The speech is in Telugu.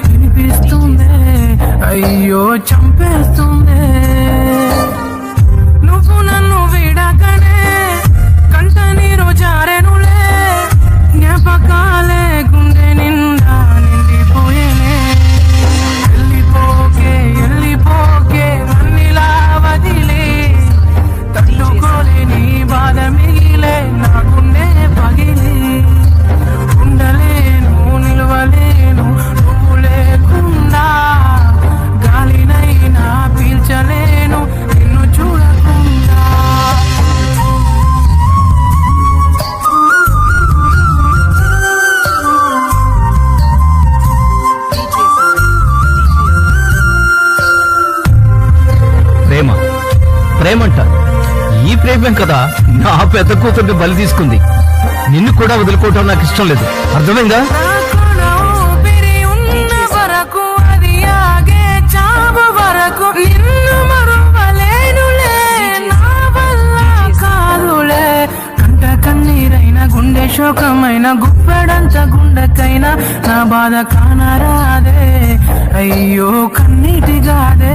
వినిపిస్తుందే, అయ్యో చంపేస్తుందే. నువ్వు నన్ను విడకనే కంట నీరు జారెనులే, జ్ఞాపకాలే గుండె నిండా నిండిపోయేనే. వెళ్ళిపోకే వెళ్ళిపోకే నన్నిలా వదిలే, తట్టుకోలేని బాధ మిగిలే నా గుండె పగిలి. ఉండలేను నిలవలేను నువ్వు లేకుండా, గాలినైనా పీల్చలేను నిన్ను చూడకుండా. ప్రేమ ప్రేమంట, ఈ ప్రేమం కదా నా పెద్ద కూతుర్ని బలి తీసుకుంది. నిన్ను కూడా వదులుకోవటం నాకు ఇష్టం లేదు, అర్థమైందా? నాకులో ఊపిరి ఉన్న వరకు, అది ఆగే చావు వరకు నిన్ను మరువలేనులే, నా వల్ల కాదులే. కంట కన్నీరైన గుండె శోకమైన గుప్పెడంత గుండెకైనా నా బాధ కానరాదే, అయ్యో కన్నీటిగాదే.